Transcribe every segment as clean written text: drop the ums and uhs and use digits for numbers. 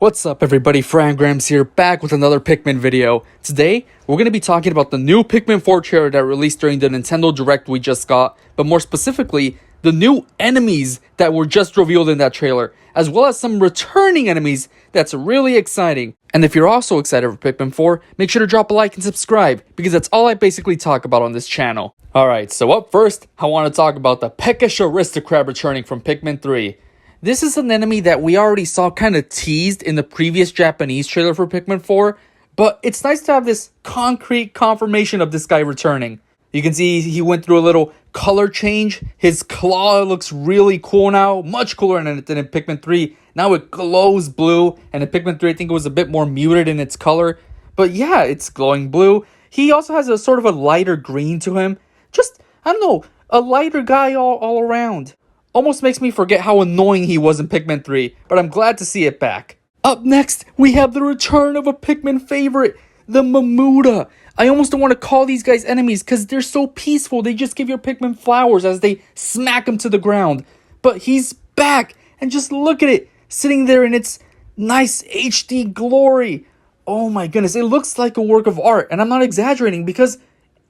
What's up everybody, Frangrams here, back with another Pikmin video. Today, we're going to be talking about the new Pikmin 4 trailer that released during the Nintendo Direct we just got, but more specifically, the new enemies that were just revealed in that trailer, as well as some returning enemies that's really exciting. And if you're also excited for Pikmin 4, make sure to drop a like and subscribe, because that's all I basically talk about on this channel. Alright, so up first, I want to talk about the Peckish Aristocrat returning from Pikmin 3. This is an enemy that we already saw kind of teased in the previous Japanese trailer for Pikmin 4, but it's nice to have this concrete confirmation of this guy returning. You can see he went through a little color change. His claw looks really cool now, much cooler than in Pikmin 3. Now it glows blue, and in Pikmin 3 I think it was a bit more muted in its color. But yeah, it's glowing blue. He also has a sort of a lighter green to him. Just, I don't know, a lighter guy all around. Almost makes me forget how annoying he was in Pikmin 3, but I'm glad to see it back. Up next, we have the return of a Pikmin favorite, the Mamuda. I almost don't want to call these guys enemies because they're so peaceful. They just give your Pikmin flowers as they smack them to the ground. But he's back, and just look at it, sitting there in its nice HD glory. Oh my goodness, it looks like a work of art, and I'm not exaggerating because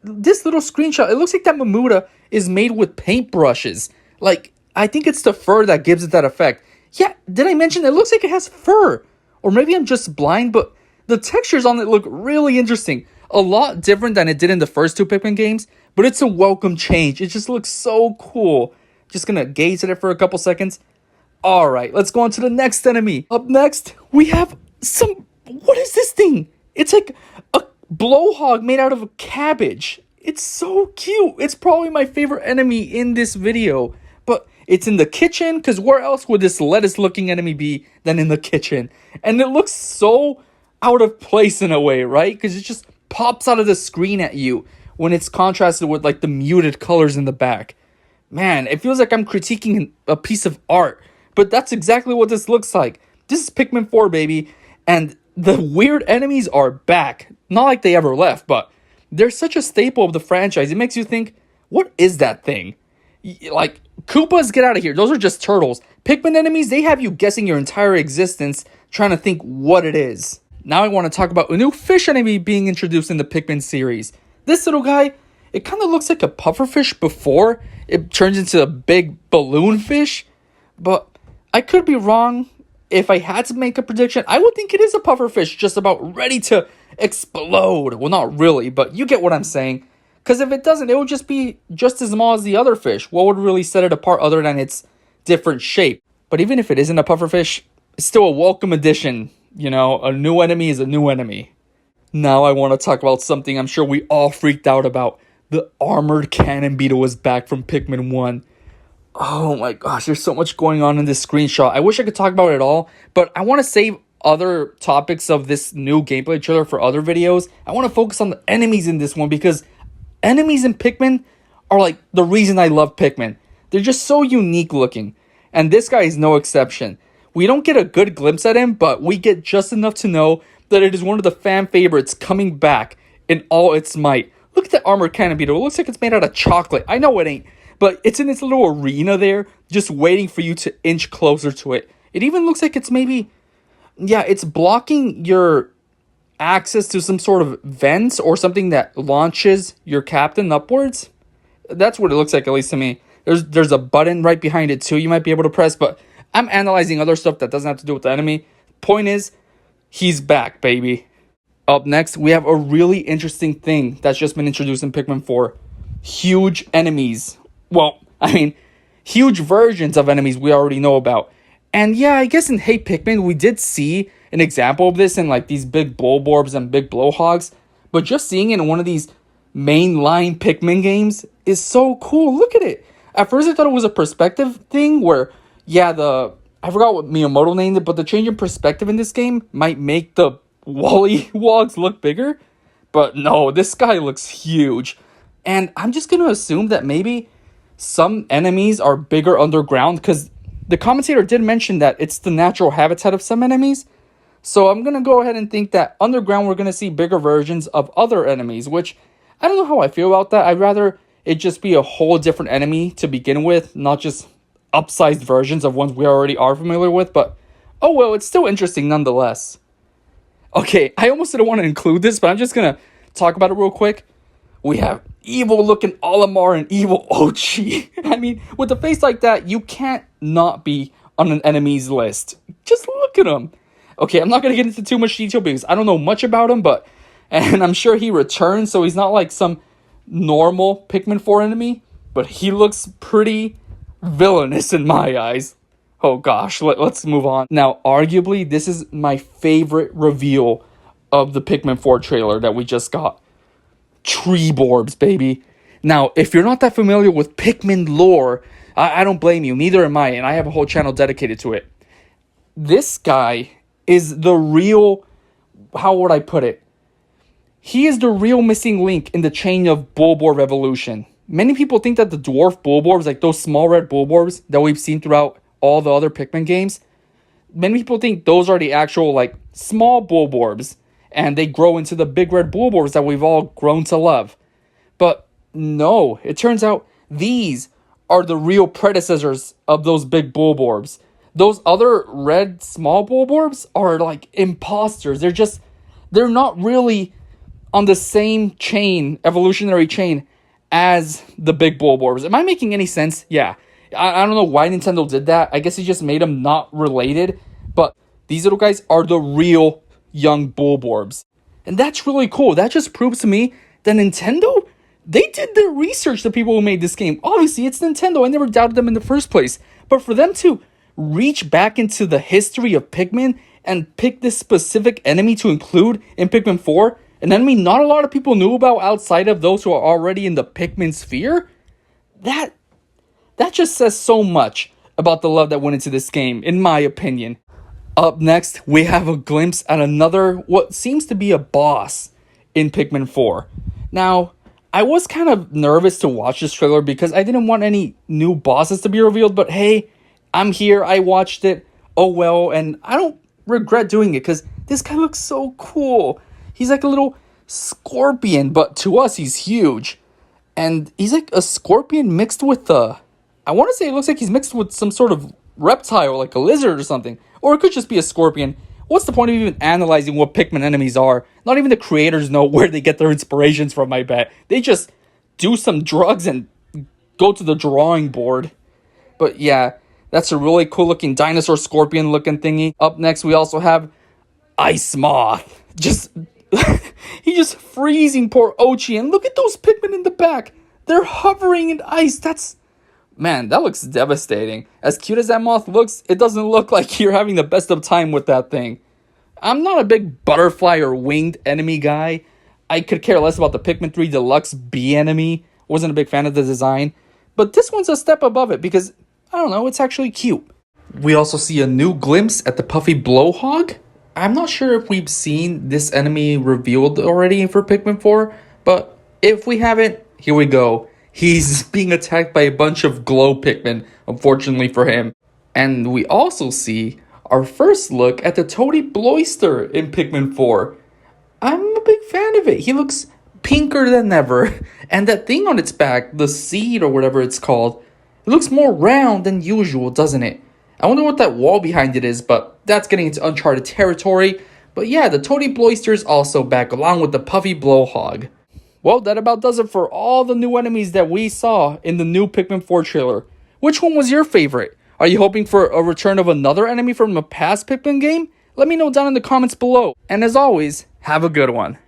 this little screenshot, it looks like that Mamuda is made with paintbrushes. Like, I think it's the fur that gives it that effect. Yeah, did I mention it looks like it has fur? Or maybe I'm just blind, but the textures on it look really interesting. A lot different than it did in the first two Pikmin games, but it's a welcome change. It just looks so cool. Just gonna gaze at it for a couple seconds. Alright, let's go on to the next enemy. Up next, we have some... What is this thing? It's like a blowhog made out of a cabbage. It's so cute. It's probably my favorite enemy in this video. But it's in the kitchen, because where else would this lettuce-looking enemy be than in the kitchen? And it looks so out of place in a way, right? Because it just pops out of the screen at you when it's contrasted with, like, the muted colors in the back. Man, it feels like I'm critiquing a piece of art. But that's exactly what this looks like. This is Pikmin 4, baby. And the weird enemies are back. Not like they ever left, but they're such a staple of the franchise. It makes you think, what is that thing? Like, Koopas, get out of here. Those are just turtles. Pikmin enemies, they have you guessing your entire existence, trying to think what it is. Now I want to talk about a new fish enemy being introduced in the Pikmin series. This little guy, it kind of looks like a pufferfish before it turns into a big balloon fish. But I could be wrong. If I had to make a prediction, I would think it is a pufferfish just about ready to explode. Well, not really, but you get what I'm saying. Because if it doesn't, it would just be just as small as the other fish. What would really set it apart other than its different shape? But even if it isn't a pufferfish, it's still a welcome addition. You know, a new enemy is a new enemy. Now I want to talk about something I'm sure we all freaked out about. The armored cannon beetle is back from Pikmin 1. Oh my gosh, there's so much going on in this screenshot. I wish I could talk about it all, but I want to save other topics of this new gameplay trailer for other videos. I want to focus on the enemies in this one because enemies in Pikmin are like the reason I love Pikmin. They're just so unique looking. And this guy is no exception. We don't get a good glimpse at him, but we get just enough to know that it is one of the fan favorites coming back in all its might. Look at the armored cannon beetle. It looks like it's made out of chocolate. I know it ain't, but it's in its little arena there, just waiting for you to inch closer to it. It even looks like it's maybe... Yeah, it's blocking your access to some sort of vents or something that launches your captain upwards. That's what it looks like, at least to me. There's a button right behind it too you might be able to press, but I'm analyzing other stuff that doesn't have to do with the enemy. Point is, he's back, baby. Up next, we have a really interesting thing that's just been introduced in Pikmin 4. Huge enemies. Well, I mean, huge versions of enemies we already know about. And yeah, I guess in Hey Pikmin, we did see an example of this in like these big Borbs and big Blowhogs, but just seeing it in one of these mainline Pikmin games is so cool. Look at it. At first I thought it was a perspective thing where, yeah, I forgot what Miyamoto named it, but the change in perspective in this game might make the Wogs look bigger. But no, this guy looks huge. And I'm just going to assume that maybe some enemies are bigger underground, because the commentator did mention that it's the natural habitat of some enemies. So I'm going to go ahead and think that underground we're going to see bigger versions of other enemies, which I don't know how I feel about that. I'd rather it just be a whole different enemy to begin with, not just upsized versions of ones we already are familiar with. But Oh well, it's still interesting nonetheless. Okay, I almost didn't want to include this, but I'm just gonna talk about it real quick. We have evil looking Olimar and evil Ochi. I mean, with a face like that, you can't not be on an enemy's list. Just look at him. Okay, I'm not gonna get into too much detail because I don't know much about him, and I'm sure he returns, so he's not like some normal Pikmin 4 enemy, but he looks pretty villainous in my eyes. Oh gosh, let's move on. Now, arguably, this is my favorite reveal of the Pikmin 4 trailer that we just got. Tree Borbs, baby. Now, if you're not that familiar with Pikmin lore, I don't blame you. Neither am I, and I have a whole channel dedicated to it. This guy is the real... How would I put it? He is the real missing link in the chain of Bulborb evolution. Many people think that the dwarf Bulborbs, like those small red Bulborbs that we've seen throughout all the other Pikmin games, many people think those are the actual, like, small Bulborbs, and they grow into the big red Bulborbs that we've all grown to love. But no, it turns out these are the real predecessors of those big Bulborbs. Those other red small Bulborbs are like imposters. They're not really on the same chain, evolutionary chain, as the big Bulborbs. Am I making any sense? Yeah. I don't know why Nintendo did that. I guess it just made them not related. But these little guys are the real young Bulborbs. And that's really cool. That just proves to me that Nintendo, they did their research, the people who made this game. Obviously, it's Nintendo. I never doubted them in the first place. But for them to reach back into the history of Pikmin and pick this specific enemy to include in Pikmin 4, an enemy not a lot of people knew about outside of those who are already in the Pikmin sphere, that just says so much about the love that went into this game, in my opinion. Up next, we have a glimpse at another, what seems to be a boss in Pikmin 4. Now, I was kind of nervous to watch this trailer because I didn't want any new bosses to be revealed, but hey, I'm here, I watched it, oh well, and I don't regret doing it because this guy looks so cool. He's like a little scorpion, but to us, he's huge. And he's like a scorpion mixed with I want to say it looks like he's mixed with some sort of reptile, like a lizard or something. Or it could just be a scorpion. What's the point of even analyzing what Pikmin enemies are? Not even the creators know where they get their inspirations from, I bet. They just do some drugs and go to the drawing board. But yeah, that's a really cool looking Dinosaur Scorpion looking thingy. Up next, we also have Ice Moth. He's just freezing poor Ochi. And look at those Pikmin in the back. They're hovering in ice. Man, that looks devastating. As cute as that moth looks, it doesn't look like you're having the best of time with that thing. I'm not a big butterfly or winged enemy guy. I could care less about the Pikmin 3 Deluxe bee enemy. Wasn't a big fan of the design. But this one's a step above it because, I don't know, it's actually cute. We also see a new glimpse at the Puffy Blowhog. I'm not sure if we've seen this enemy revealed already for Pikmin 4, but if we haven't, here we go. He's being attacked by a bunch of glow Pikmin, unfortunately for him. And we also see our first look at the Tonybloister in Pikmin 4. I'm a big fan of it. He looks pinker than ever. And that thing on its back, the seed or whatever it's called, it looks more round than usual, doesn't it? I wonder what that wall behind it is, but that's getting into uncharted territory. But yeah, the Tonybloister is also back, along with the Puffy Blowhog. Well, that about does it for all the new enemies that we saw in the new Pikmin 4 trailer. Which one was your favorite? Are you hoping for a return of another enemy from a past Pikmin game? Let me know down in the comments below. And as always, have a good one.